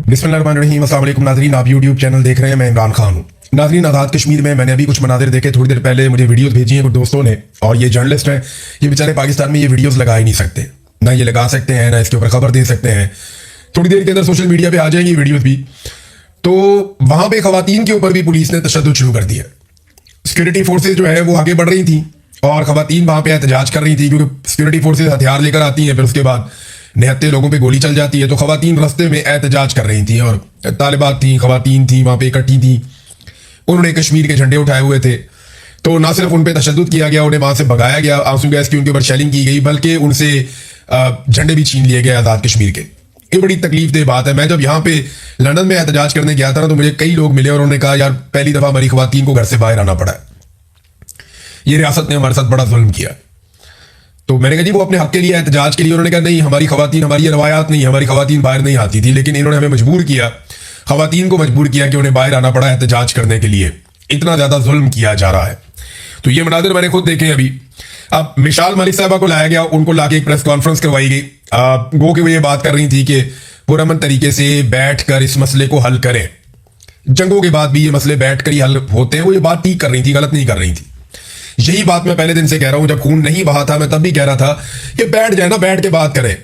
बिस्मिल्लाहिर्रहमानिर्रहीम। अस्सलाम वालेकुम नाज़रीन, आप यूट्यूब चैनल देख रहे हैं, मैं इमरान खान हूँ। नाज़रीन, आज़ाद कश्मीर में मैंने अभी कुछ मनाज़िर देखे, थोड़ी देर पहले मुझे वीडियोस भेजी हैं कुछ दोस्तों ने, और ये जर्नलिस्ट हैं, ये बेचारे पाकिस्तान में ये वीडियोस लगा ही नहीं सकते, ना ये लगा सकते हैं, ना इसके ऊपर खबर दे सकते हैं। थोड़ी देर के अंदर सोशल मीडिया पे आ जाएंगी वीडियोस भी। तो वहां पे खवातीन के ऊपर भी पुलिस ने तशद्दुद शुरू कर दिया। सिक्योरिटी फोर्सेज जो है वो आगे बढ़ रही थी और खवातीन वहां पे एहतजाज कर रही थी, क्योंकि सिक्योरिटी फोर्सेज हथियार लेकर आती हैं, फिर उसके बाद निहत्ते लोगों पे गोली चल जाती है। तो खवातीन रास्ते में एहतजाज कर रही थी और तालिबात थी, खवातीन थी, वहां पे इकट्ठी थी, उन्होंने कश्मीर के झंडे उठाए हुए थे। तो ना सिर्फ उन पे तशद्दुद किया गया, उन्हें वहां से भगाया गया, आंसू गैस की उनके ऊपर शेलिंग की गई, बल्कि उनसे झंडे भी छीन लिए गए आज़ाद कश्मीर के। ये बड़ी तकलीफ दे बात है। मैं जब यहाँ पे लंदन में एहतजाज करने गया था ना, तो मुझे कई लोग मिले और उन्होंने कहा यार पहली दफा हमारी खवातीन को घर से बाहर आना पड़ा है, ये रियासत ने हमारे साथ बड़ा जुल्म किया। तो मैंने कहा जी वो अपने हक के लिए एहतजाज के लिए, उन्होंने कहा नहीं हमारी खवातीन, हमारी ये रवायात नहीं, हमारी खवातीन बाहर नहीं आती थी, लेकिन इन्होंने हमें मजबूर किया, खवातीन को मजबूर किया कि उन्हें बाहर आना पड़ा एहतजाज करने के लिए। इतना ज्यादा जुल्म किया जा रहा है। तो ये मनाजिर मैंने खुद देखे अभी। अब मिसाल मलिक साहबा को लाया गया, उनको लाके एक प्रेस कॉन्फ्रेंस करवाई गई, वो कि वो ये बात कर रही थी कि पुरअमन तरीके से बैठकर इस मसले को हल करें। जंगों के बाद भी ये मसले बैठकर ही हल होते हैं, वो ये बात ठीक कर रही थी, गलत नहीं कर रही थी। यही बात मैं पहले दिन से कह रहा हूं, जब खून नहीं बहा था मैं तब भी कह रहा था कि बैठ जाए ना, बैठ के बात करें।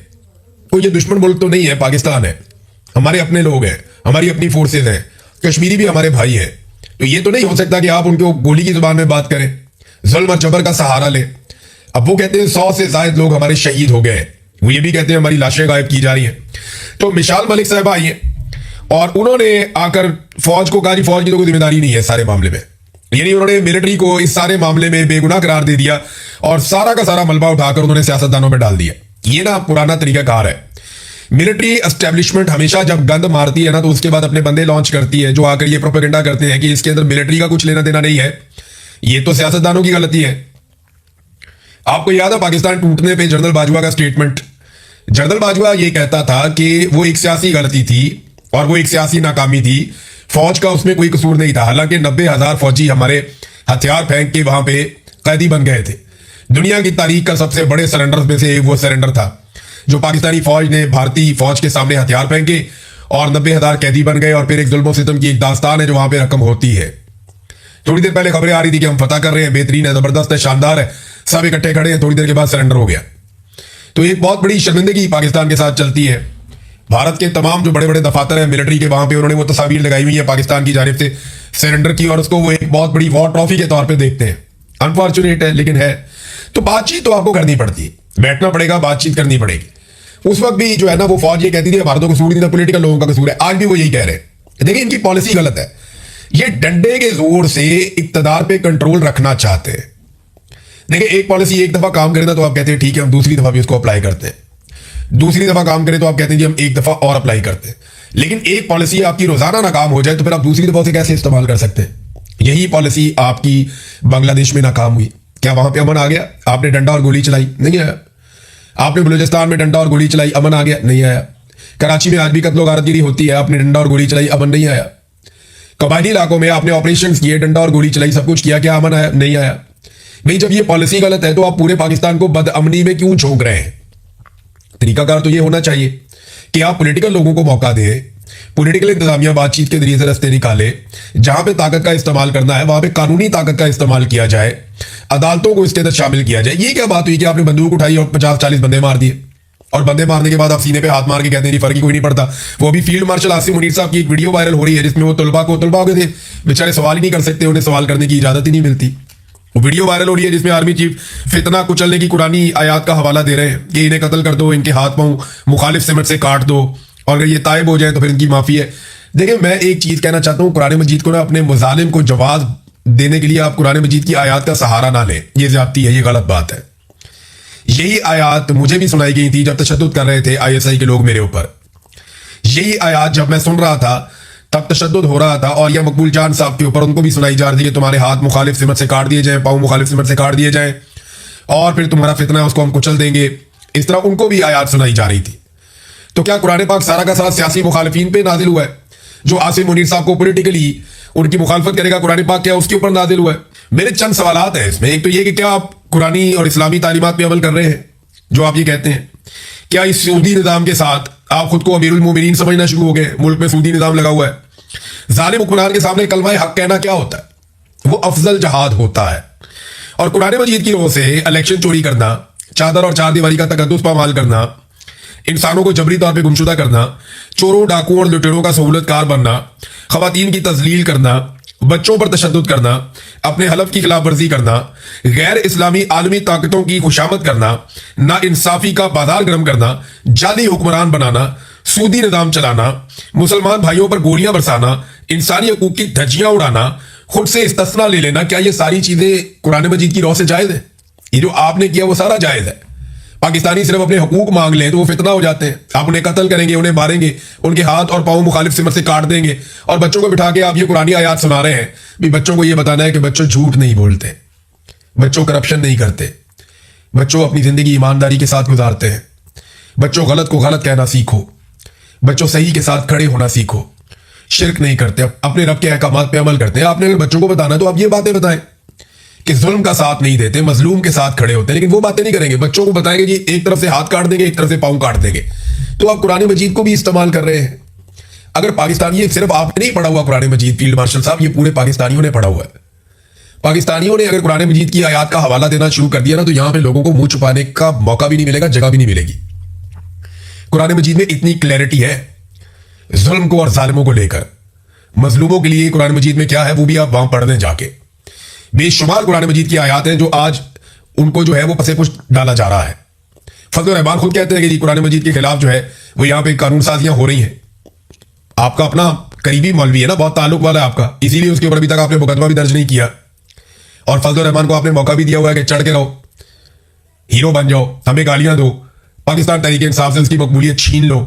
कोई ये दुश्मन मुल्क तो नहीं है, पाकिस्तान है, हमारे अपने लोग हैं, हमारी अपनी फोर्सेज हैं, कश्मीरी भी हमारे भाई हैं। तो ये तो नहीं हो सकता कि आप उनको गोली की जुबान में बात करें, जुल्म और जबर का सहारा ले। अब वो कहते हैं 100 से ज्यादा लोग हमारे शहीद हो गए हैं, वो ये भी कहते हैं हमारी लाशें गायब की जा रही हैं। तो मिसाल मलिक साहब आई है और उन्होंने आकर फौज को कहा जी फौज की तो कोई जिम्मेदारी नहीं है सारे मामले में, यानी उन्होंने मिलिट्री को इस सारे मामले में बेगुनाह करार दे दिया और सारा का सारा मलबा उठाकर उन्होंने सियासतदानों में डाल दिया। ये ना पुराना तरीकाकार है। मिलिट्री एस्टेब्लिशमेंट हमेशा जब गंद मारती है ना, तो उसके बाद अपने बंदे लॉन्च करती है जो आकर ये प्रोपेगेंडा करते हैं कि इसके अंदर मिलिट्री का कुछ लेना देना नहीं है, ये तो सियासतदानों की गलती है। आपको याद है पाकिस्तान टूटने पे जनरल बाजवा का स्टेटमेंट? जनरल बाजवा ये कहता था कि वो एक सियासी गलती थी और वो एक सियासी नाकामी थी, फौज का उसमें कोई कसूर नहीं था। हालांकि 90,000 फौजी हमारे हथियार फेंक के वहां पे कैदी बन गए थे। दुनिया की तारीख का सबसे बड़े सरेंडर में से वो सरेंडर था जो पाकिस्तानी फौज ने भारतीय फौज के सामने हथियार फेंके और 90,000 कैदी बन गए। और फिर एक जुल्म सितम की एक दास्तान है जो वहां पे रकम होती है। थोड़ी देर पहले खबरें आ रही थी कि हम फतह कर रहे हैं, बेहतरीन है, जबरदस्त है, शानदार है, सब इकट्ठे खड़े हैं, थोड़ी देर के बाद सरेंडर हो गया। तो एक बहुत बड़ी शर्मिंदगी पाकिस्तान के साथ चलती है। भारत के तमाम जो बड़े बड़े दफातर हैं मिलिट्री के, वहां पे उन्होंने वो तस्वीर लगाई हुई है पाकिस्तान की जानिब से सरेंडर की, और उसको वो एक बहुत बड़ी वॉर ट्रॉफी के तौर पे देखते हैं। अनफॉर्चुनेट है, लेकिन है। तो बातचीत तो आपको करनी पड़ती है, बैठना पड़ेगा, बातचीत करनी पड़ेगी। उस वक्त भी जो है ना वो फौज ये कहती थी भारत को कसूर नहीं था, पॉलिटिकल लोगों का कसूर है। आज भी वो यही कह रहे हैं। देखिए इनकी पॉलिसी गलत है। ये डंडे के जोर से इक्तदार पे कंट्रोल रखना चाहते हैं। देखिए एक पॉलिसी एक दफा काम करे ना तो आप कहते हैं ठीक है हम दूसरी दफा भी उसको अप्लाई करते हैं, दूसरी दफा काम करे तो आप कहते हैं जी हम एक दफा और अप्लाई करते हैं। लेकिन एक पॉलिसी आपकी रोजाना नाकाम हो जाए तो फिर आप दूसरी दफा उसे कैसे इस्तेमाल कर सकते हैं? यही पॉलिसी आपकी बांग्लादेश में नाकाम हुई। क्या वहां पे अमन आ गया? आपने डंडा और गोली चलाई? नहीं आया। आपने बलूचिस्तान में डंडा और गोली चलाई, अमन आ गया? नहीं आया। कराची में आज भी कत्लो गारतगिरी होती है, आपने डंडा और गोली चलाई, अमन नहीं आया। कबायली इलाकों में आपने ऑपरेशन किए, डंडा और गोली चलाई, सब कुछ किया, क्या अमन आया? नहीं आया। भाई जब ये पॉलिसी गलत है तो आप पूरे पाकिस्तान को बदअमनी में क्यों झोंक रहे हैं? तरीकाकार तो ये होना चाहिए कि आप पॉलिटिकल लोगों को मौका दें, पॉलिटिकल इंतजामिया बातचीत के जरिए से रास्ते निकाले, जहां पे ताकत का इस्तेमाल करना है वहां पे कानूनी ताकत का इस्तेमाल किया जाए, अदालतों को इसके अंदर शामिल किया जाए। ये क्या बात हुई कि आपने बंदूक उठाई और 50-40 बंदे मार दिए, और बंदे मारने के बाद आप सीने पे हाथ मार के कहते हैं फर्क ही कोई नहीं पड़ता। वो अभी फील्ड मार्शल आसिम मुनीर साहब की एक वीडियो वायरल हो रही है जिसमें वो तलबा हो गए थे, बेचारे सवाल ही नहीं कर सकते, उन्हें सवाल करने की इजाजत ही नहीं मिलती। वो वीडियो वायरल हो रही है जिसमें आर्मी चीफ फितना कुचलने की कुरानी आयात का हवाला दे रहे हैं कि इन्हें कत्ल कर दो, इनके हाथ पांव मुखालिफ सिमत से काट दो, और अगर ये तायब हो जाए तो फिर इनकी माफी है। देखिए मैं एक चीज कहना चाहता हूँ, कुरान मजीद को ना अपने मुजालिम को जवाब देने के लिए आप कुरान मजीद की आयात का सहारा ना लें, ये ज्यादती है, ये गलत बात है। यही आयात मुझे भी सुनाई गई थी जब तशद्दुद कर रहे थे ISI के लोग मेरे ऊपर। यही आयात जब मैं सुन रहा था तब तशद्दुद हो रहा था, और यह मकबूल जान साहब के ऊपर उनको भी सुनाई जा रही थी कि तुम्हारे हाथ मुखालिफ सिमत से काट दिए जाएं, पाँव मुखालिफ सिमत से काट दिए जाएं, और फिर तुम्हारा फितना है उसको हम कुचल देंगे। इस तरह उनको भी आयात सुनाई जा रही थी। तो क्या कुरान पाक सारा का सारा सियासी मुखालिफिन पे नाजिल हुआ है? जो आसिम मुनीर साहब को पॉलिटिकली उनकी मुखालफत करेगा कुरान पाक, क्या उसके ऊपर नाजिल हुआ है? मेरे चंद सवालात हैं इसमें। एक तो ये कि क्या आप कुरानी और इस्लामी तालीमात पे अमल कर रहे हैं जो आप ये कहते हैं? क्या इस सऊदी निज़ाम के साथ आप खुद को अमीरुल मोमिनीन समझना शुरू हो गए। मुल्क में सूदी निजाम लगा हुआ है। जालिम हुक्मरान के सामने कलमा हक कहना क्या होता है? वो अफजल जहाद होता है। और कुरान मजीद की रोह से इलेक्शन चोरी करना, चादर और चार दीवारी का तकद्दुस पामाल करना, इंसानों को जबरी तौर पर गुमशुदा करना, चोरों डाकुओं और लुटेरों का सहूलतकार बनना, खवातीन की तजलील करना, बच्चों पर तशद्दुद करना, अपने हलफ की खिलाफ वर्जी करना, गैर इस्लामी आलमी ताकतों की खुशामद करना, ना इंसाफी का बाजार गर्म करना, जाली हुक्मरान बनाना, सूदी निजाम चलाना, मुसलमान भाइयों पर गोलियां बरसाना, इंसानी हकूक की धज्जियां उड़ाना, खुद से इस्तिस्ना ले लेना, क्या ये सारी चीजें कुरान मजीद की रौह से जायज है? ये जो आपने किया वो सारा जायज है। पाकिस्तानी सिर्फ अपने हकूक मांग लें तो वो फितना हो जाते हैं। आप उन्हें कत्ल करेंगे, उन्हें मारेंगे, उनके हाथ और पांव मुखालिफ सिमत से काट देंगे, और बच्चों को बिठा के आप ये कुरानी आयात सुना रहे हैं। भी बच्चों को ये बताना है कि बच्चों झूठ नहीं बोलते, बच्चों करप्शन नहीं करते, बच्चों अपनी जिंदगी ईमानदारी के साथ गुजारते हैं, बच्चों गलत को गलत कहना सीखो, बच्चों सही के साथ खड़े होना सीखो, शिरक नहीं करते, अपने रब के अहकामात पे अमल करते हैं। आपने अगर बच्चों को बताना तो आप ये बातें बताएं कि जुल्म का साथ नहीं देते, मजलूम के साथ खड़े होते हैं, लेकिन वो बातें नहीं करेंगे। बच्चों को बताएंगे जी एक तरफ से हाथ काट देंगे, एक तरफ से पांव काट देंगे। तो आप कुरान मजीद को भी इस्तेमाल कर रहे हैं। अगर पाकिस्तान, ये सिर्फ आपने नहीं पढ़ा हुआ कुरान मजीद फील्ड मार्शल साहब, ये पूरे पाकिस्तानियों ने पढ़ा हुआ है। पाकिस्तानियों ने अगर कुरान मजीद की आयात का हवाला देना शुरू कर दिया ना, तो यहां पे लोगों को मुंह छुपाने का मौका भी नहीं मिलेगा, जगह भी नहीं मिलेगी। कुरान मजीद में इतनी क्लैरिटी है जुल्म को और जालिमों को लेकर। मजलूमों के लिए कुरान मजीद में क्या है वो भी आप वहां पढ़ लें जाके। बेशुमार कुरान मजीद की आयात हैं जो आज उनको जो है वो पसे पुष्ट डाला जा रहा है। फजल रहमान खुद कहते हैं कि जी कुरान मजीद के खिलाफ जो है वो यहाँ पे कानून साजियां हो रही हैं। आपका अपना करीबी मौलवी है ना, बहुत ताल्लुक वाला है आपका, इसीलिए उसके ऊपर अभी तक आपने मुकदमा भी दर्ज नहीं किया। और फजल रहमान को आपने मौका भी दिया हुआ है कि चढ़ के रहो, हीरो बन जाओ, हमें गालियां दो, पाकिस्तान तहरीक इंसाफ से उसकी मकबूलियत छीन लो।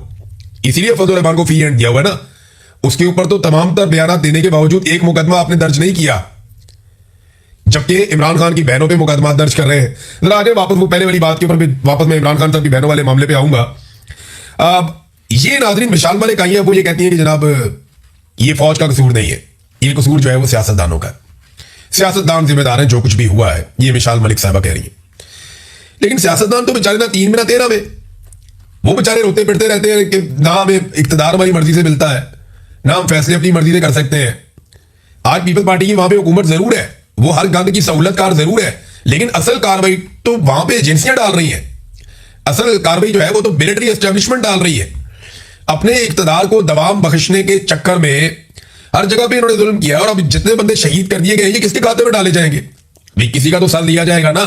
इसीलिए फजल रहमान को फ्री हैंड दिया हुआ है ना। उसके ऊपर तो तमाम तर बयान देने के बावजूद एक मुकदमा आपने दर्ज नहीं किया, जबकि इमरान खान की बहनों पे मुकदमा दर्ज कर रहे हैं। जरा आगे वापस वो पहले वाली बात के ऊपर भी वापस मैं इमरान खान साहब की बहनों वाले मामले पे आऊंगा। अब ये नाजरीन मिसाल मलिक आई है, वो ये कहती है कि जनाब ये फौज का कसूर नहीं है, ये कसूर जो है वो सियासतदानों का। सियासतदान जिम्मेदार है जो कुछ भी हुआ है, ये मिसाल मलिक साहबा कह रही है। लेकिन सियासतदान तो बेचारे ना 3 में ना 13 में, वो बेचारे रोते पिटते रहते हैं कि ना हमें इख्तिदार हमारी मर्जी से मिलता है, ना हम फैसले अपनी मर्जी से कर सकते हैं। आज पीपल्स पार्टी की वहां पे हुकूमत जरूर है, वो हर गंद की सहूलतकार जरूर है, लेकिन असल कार्रवाई तो वहां पे एजेंसियां डाल रही हैं। असल कार्रवाई जो है वो तो मिलिट्री एस्टेब्लिशमेंट डाल रही है। अपने इख्तिदार को दबाव बख्शने के चक्कर में हर जगह पे इन्होंने जुल्म किया, और अब जितने बंदे शहीद कर दिए गए ये किसके खाते में डाले जाएंगे? भाई किसी का तो सर लिया जाएगा ना।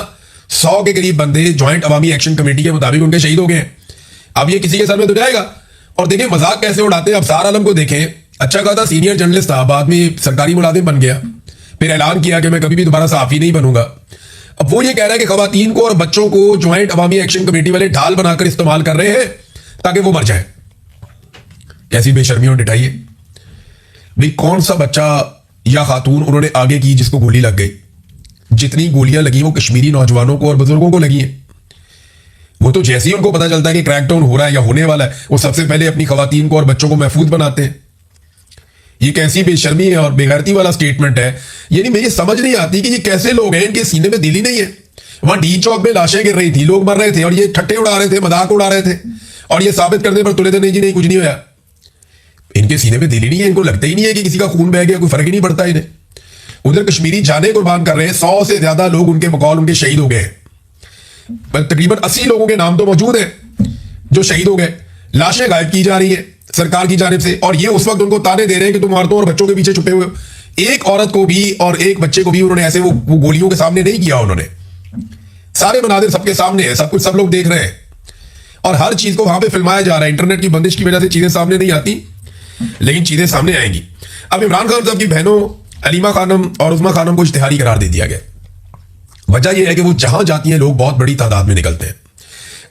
100 के करीब बंदे ज्वाइंट अवामी एक्शन कमेटी के मुताबिक उनके शहीद हो गए। अब ये किसी के सर में तो जाएगा। और देखिए मजाक कैसे उड़ाते हैं। अब सार आलम को देखें, अच्छा कहा था सीनियर जर्नलिस्ट था, बाद में सरकारी मुलाजिम बन गया, फिर ऐलान किया कि मैं कभी भी दोबारा सहाफी नहीं बनूंगा। अब वो ये कह रहा है कि खवातीन को और बच्चों को ज्वाइंट अवामी एक्शन कमेटी वाले ढाल बनाकर इस्तेमाल कर रहे हैं ताकि वो मर जाए। कैसी बेशर्मी और डिठाई है भाई। कौन सा बच्चा या खातून उन्होंने आगे की जिसको गोली लग गई? जितनी गोलियां लगी वो कश्मीरी नौजवानों को और बुजुर्गों को लगी हैं। वो तो जैसे ही उनको पता चलता है कि क्रैकडाउन हो रहा है या होने वाला है, वो सबसे पहले अपनी खवातीन को और बच्चों को महफूज बनाते हैं। ये कैसी बेशर्मी है और बेगैरती वाला स्टेटमेंट है। यानी मुझे समझ नहीं आती कि ये कैसे लोग हैं, इनके सीने में दिल ही नहीं है। वहां डी चौक में लाशें गिर रही थी, लोग मर रहे थे, और ये ठट्टे उड़ा रहे थे, मजाक उड़ा रहे थे, और ये साबित करने पर तुले थे नहीं जी नहीं कुछ नहीं हुआ। इनके सीने में दिल ही नहीं है, इनको लगता ही नहीं है कि किसी का खून बह गया, कोई फर्क ही नहीं पड़ता इन्हें। उधर कश्मीरी जाने कुर्बान कर रहे हैं, 100 से ज्यादा लोग उनके बकौल उनके शहीद हो गए। तकरीबन 80 लोगों के नाम तो मौजूद है जो शहीद हो गए। लाशें गायब की जा रही है सरकार की जानिब से, और ये उस वक्त उनको ताने दे रहे हैं कि तुम औरतों और बच्चों के पीछे छुपे हुए हो। एक औरत को भी और एक बच्चे को भी उन्होंने ऐसे वो गोलियों के सामने नहीं किया। उन्होंने सारे मनाजिर सबके सामने है, सब कुछ सब लोग देख रहे हैं, और हर चीज को वहां पे फिल्माया जा रहा है। इंटरनेट की बंदिश की वजह से चीजें सामने नहीं आती, लेकिन चीजें सामने आएंगी। अब इमरान खान साहब की बहनों अलीमा खानम और उस्मा खानम को इश्तिहारी करार दे दिया गया। वजह यह है कि वो जहां जाती हैं लोग बहुत बड़ी तादाद में निकलते हैं।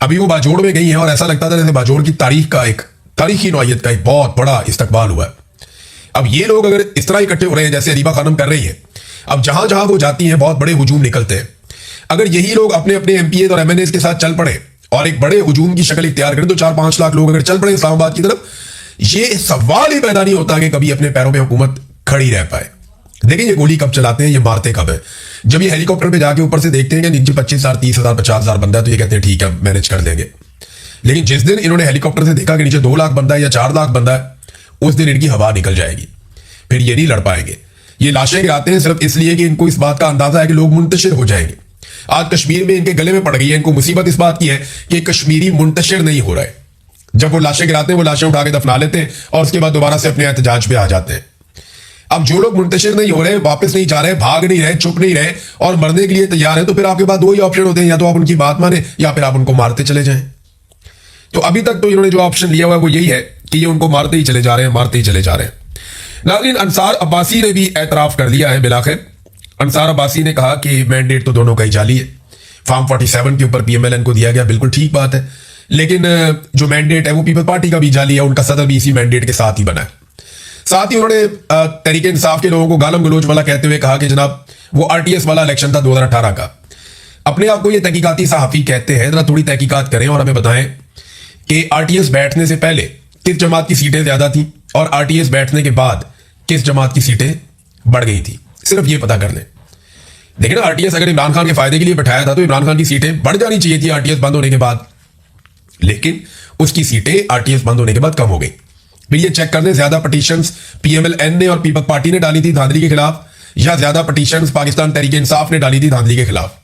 अभी वो बाजोड़ में गई हैं और ऐसा लगता था जैसे बाजोड़ की तारीख का एक तारीखी नौयत का एक बहुत बड़ा इस्तकबाल हुआ है। अब ये लोग अगर इस तरह इकट्ठे हो रहे हैं जैसे अलीमा खानम कर रही है, अब जहां जहां वो जाती हैं बहुत बड़े हुजूम निकलते हैं। अगर यही लोग अपने अपने एमपीए और एमएनए के साथ चल पड़े और एक बड़े हुजूम की शक्ल इख्तियार करें, तो 4-5 लाख लोग अगर चल पड़े इस्लामाबाद की तरफ, ये सवाल ही पैदा नहीं होता कि कभी अपने पैरों पे हुकूमत खड़ी रह पाए। देखिए ये गोली कब चलाते हैं, ये मारते कब है। जब ये हेलीकॉप्टर पे जाके ऊपर से देखते हैं कि नीचे 25,000, 30,000, 50,000 बंदा है, तो ये कहते हैं ठीक है मैनेज कर देंगे। लेकिन जिस दिन इन्होंने हेलीकॉप्टर से देखा कि नीचे 2 लाख बंदा है या 4 लाख बंदा है, उस दिन इनकी हवा निकल जाएगी, फिर ये नहीं लड़ पाएंगे। ये लाशें गिराते हैं सिर्फ इसलिए कि इनको इस बात का अंदाजा है कि लोग मुंतशिर हो जाएंगे। आज कश्मीर में इनके गले में पड़ गई है, इनको मुसीबत इस बात की है कि कश्मीरी मुंतशिर नहीं हो रहे। जब वो लाशें गिराते हैं, वो लाशें उठा के दफना लेते हैं और उसके बाद दोबारा से अपने एहतजाज पे आ जाते हैं। अब जो लोग मुंतशिर नहीं हो रहे, वापस नहीं जा रहे, भाग नहीं रहे, चुप नहीं रहे और मरने के लिए तैयार हैं, तो फिर आपके पास 2 ही ऑप्शन होते हैं, या तो आप उनकी बात माने या फिर आप उनको मारते चले जाएं। तो अभी तक तो इन्होंने जो ऑप्शन लिया हुआ है वो यही है कि ये उनको मारते ही चले जा रहे हैं, मारते ही चले जा रहे हैं। नाज़रीन, अंसार अब्बासी ने भी एतराफ कर दिया है बिलाखिर। अंसार अब्बासी ने कहा कि मैंडेट तो दोनों का ही जाली है। फॉर्म 47 के ऊपर पीएमएलएन को दिया गया, बिल्कुल ठीक बात है, लेकिन जो मैंडेट है वो पीपल्स पार्टी का भी जाली है, उनका सदर भी इसी मैंडेट के साथ ही बना है। साथ ही उन्होंने तहरीक इंसाफ के लोगों को गालम गलोच वाला कहते हुए कहा कि जनाब वो आरटीएस वाला इलेक्शन था 2018 का। अपने आप को ये तहकीकाती सहाफी कहते हैं, जरा थोड़ी तहकीकात करें और हमें बताएं कि आरटीएस बैठने से पहले किस जमात की सीटें ज्यादा थी और आरटीएस बैठने के बाद किस जमात की सीटें बढ़ गई थी। सिर्फ ये पता कर लें। देखिए ना, आरटीएस अगर इमरान खान के फायदे के लिए बैठाया था तो इमरान खान की सीटें बढ़ जानी चाहिए थी आरटीएस बंद होने के बाद, लेकिन उसकी सीटें आरटीएस बंद होने के बाद कम हो गई। फिर ये चेक कर दें, ज्यादा पटिशंस पीएमएलएन ने और पीपल्स पार्टी ने डाली थी धांधली के खिलाफ, या ज्यादा पटिशंस पाकिस्तान तहरीक इंसाफ ने डाली थी धांधली के खिलाफ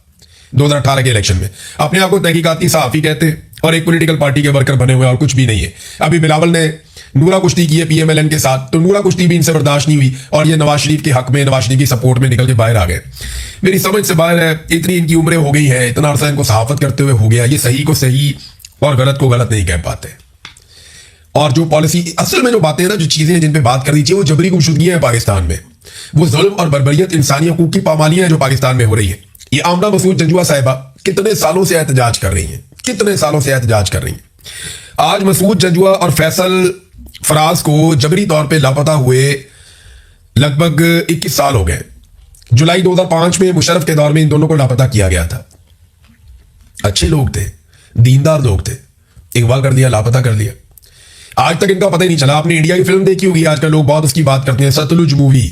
2018 के इलेक्शन में। अपने आप को तहकीकाती सहाफी कहते हैं और एक पॉलिटिकल पार्टी के वर्कर बने हुए और कुछ भी नहीं है। अभी बिलावल ने नूरा कुश्ती की है पीएमएलएन के साथ, तो नूरा कुश्ती भी इनसे बर्दाश्त नहीं हुई और ये नवाज शरीफ के हक में, नवाज शरीफ की सपोर्ट में निकल के बाहर आ गए। मेरी समझ से बाहर है, इतनी इनकी उम्रें हो गई है, इतना अरसा इनको सहाफत करते हुए हो गया, ये सही को सही और गलत को गलत नहीं कह पाते। और जो पॉलिसी असल में जो बातें हैं ना, जो चीजें जिन पे बात करनी चाहिए, वो जबरी गुमशुदगियां हैं पाकिस्तान में, वो जुल्म और बर्बरियत, इंसानी हकूक की पामालियां हैं जो पाकिस्तान में हो रही है। ये आमना मसूद जंजुआ साहिबा कितने सालों से एहतजाज कर रही हैं, कितने सालों से एहतजाज कर रही हैं। आज मसूद जंजुआ और फैसल फराज को जबरी तौर पे लापता हुए लगभग 21 साल हो गए। जुलाई 2005 में मुशर्रफ के दौर में इन दोनों को लापता किया गया था। अच्छे लोग थे, दीनदार लोग थे, अगवा कर दिया, लापता कर दिया। आज तक इनका पता ही नहीं चला। आपने इंडिया की फिल्म देखी होगी, आजकल लोग बहुत उसकी बात करते हैं, सतलुज मूवी,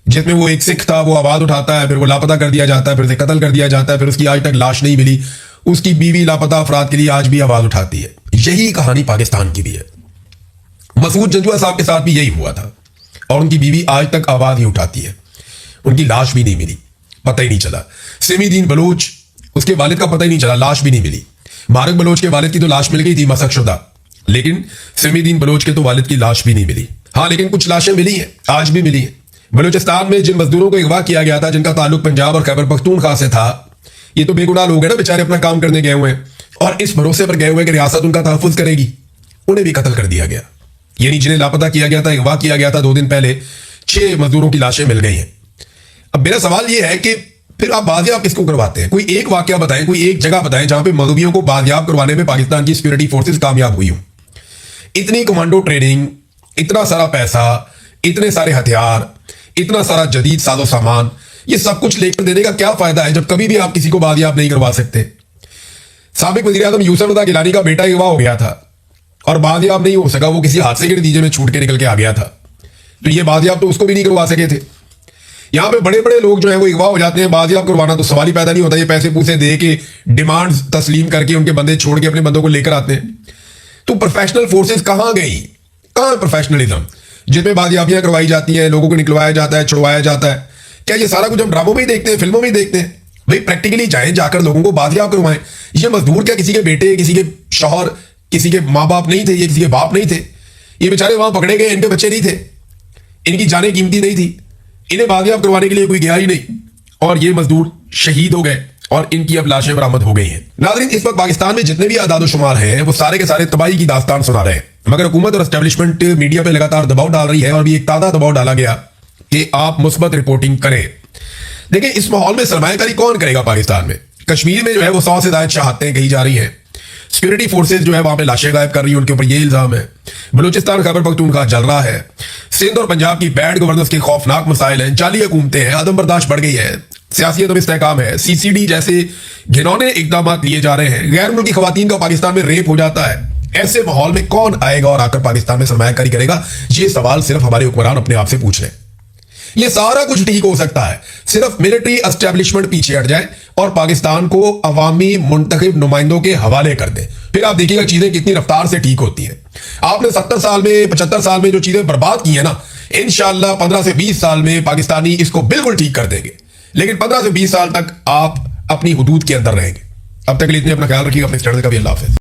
जिसमें वो एक सिख था, वो आवाज उठाता है, फिर वो लापता कर दिया जाता है, फिर उसे कत्ल कर दिया जाता है, फिर उसकी आज तक लाश नहीं मिली। उसकी बीवी लापता अफराद के लिए आज भी आवाज उठाती है। यही कहानी पाकिस्तान की भी है। मसूद जंजुआ साहब के साथ भी यही हुआ था और उनकी बीवी आज तक आवाज ही उठाती है। उनकी लाश भी नहीं मिली, पता ही नहीं चला। सिमीदीन बलोच, उसके वालिद का पता ही नहीं चला, लाश भी नहीं मिली। मारक बलोच के वालिद की तो लाश मिल गई थी मशकशुदा, लेकिन सिमीदीन बलोच के तो वालिद की लाश भी नहीं मिली। हाँ, लेकिन कुछ लाशें मिली हैं, आज भी मिली हैं। बलूचिस्तान में जिन मजदूरों को अगवा किया गया था, जिनका ताल्लुक पंजाब और खैबर पख्तूनख्वा से था, ये तो बेगुनाह लोग हैं ना, बेचारे अपना काम करने गए हुए हैं और इस भरोसे पर गए हुए कि रियासत उनका तहफ़्फ़ुज़ करेगी, उन्हें भी कत्ल कर दिया गया। यानी जिन्हें लापता किया गया था, अगवा किया गया था 2 दिन पहले, 6 मजदूरों की लाशें मिल गई हैं। अब मेरा सवाल यह है कि फिर आप बाजियाब किसको करवाते हैं? कोई एक वाकया बताएं, कोई एक जगह बताएं जहां पे मजहूबियों को बाजियाब करवाने में पाकिस्तान की सिक्योरिटी फोर्सेस कामयाब हुई हो। इतनी कमांडो ट्रेनिंग, इतना सारा पैसा, इतने सारे हथियार, इतना सारा जदीद साजो सामान, ये सब कुछ लेकर देने का क्या फायदा है जब कभी भी आप किसी को बाजियाब नहीं करवा सकते? साबिक वज़ीर-ए-आज़म यूसुफ रज़ा गिलानी का बेटा अगवा हो गया था और बाजियाब नहीं हो सका, वो किसी हादसे के नतीजे में छूट के निकल के आ गया था, तो ये बाजियाब तो उसको भी नहीं करवा सके थे। यहां पे बड़े बड़े लोग जो है वो अगवा हो जाते हैं, बाजियाब करवाना तो सवाल ही पैदा नहीं होता। ये पैसे पूसे दे के, डिमांड्स तस्लीम करके उनके बंदे छोड़ के अपने बंदों को लेकर आते हैं। तो प्रोफेशनल फोर्सेस कहां गई? कहां है प्रोफेशनलिज्म जिसमें बाजियाबियां करवाई जाती हैं, लोगों को निकलवाया जाता है, छुड़वाया जाता है? क्या ये सारा कुछ हम ड्रामों में ही देखते हैं, फिल्मों में ही देखते हैं? भाई प्रैक्टिकली जाएं, जाकर लोगों को बाजियाब करवाएं। ये मजदूर क्या किसी के बेटे, किसी के शौहर, किसी के माँ बाप नहीं थे, ये किसी के बाप नहीं थे, ये बेचारे वहां पकड़े गए, इनके बच्चे नहीं थे, इनकी जानें कीमती नहीं थी, इन्हें बाजियाब करवाने के लिए कोई गया ही नहीं और ये मजदूर शहीद हो गए और इनकी अब लाशें बरामद हो गई हैं। नाज़रीन, इस वक्त पाकिस्तान में जितने भी आदाद-ओ-शुमार हैं वो सारे के सारे तबाही की दास्तान सुना रहे हैं, मगर हुकूमत और एस्टेब्लिशमेंट मीडिया पे लगातार दबाव डाल रही है और भी एक ताज़ा दबाव डाला गया कि आप मुस्बत रिपोर्टिंग करें। देखिए, इस माहौल में सरमायाकारी कौन करेगा? पाकिस्तान में कश्मीर में जो है वो 100 से ज्यादा शहादतें कही जा रही हैं, सिक्योरिटी फोर्सेज जो है वहां पे लाशें गायब कर रही है, उनके ऊपर ये इल्जाम है। बलूचिस्तान खैबर पख्तूनख्वा जल रहा है। सिंध और पंजाब की बैड गवर्नेंस के खौफनाक मसाइल हैं, जाली हुकूमतें हैं, अदम बर्दाश्त बढ़ गई है, सियासी अदम इस्तेहकाम है, सीसीडी जैसे घिनौने इकदाम लिए जा रहे हैं, गैर मुल्की खवातीन का पाकिस्तान में रेप हो जाता है। ऐसे माहौल में कौन आएगा और आकर पाकिस्तान में सरमायाकारी करेगा? ये सवाल सिर्फ हमारे हुक्मरान अपने आप से पूछ रहे हैं। ये सारा कुछ ठीक हो सकता है, सिर्फ मिलिट्री एस्टेब्लिशमेंट पीछे हट जाए और पाकिस्तान को अवामी मुंतखब नुमाइंदों के हवाले कर दे। फिर आप देखिएगा चीजें कितनी रफ्तार से ठीक होती हैं। आपने 70 साल में 75 साल में जो चीजें बर्बाद की है ना, इंशाल्लाह 15 से 20 साल में पाकिस्तानी इसको बिल्कुल ठीक कर देंगे। लेकिन 15 से 20 साल तक आप अपनी हुदूद के अंदर रहेंगे। अब तक के लिए इतने, अपना ख्याल रखिएगा, अपने स्टैंडर्ड का भी। अल्लाह हाफिज़।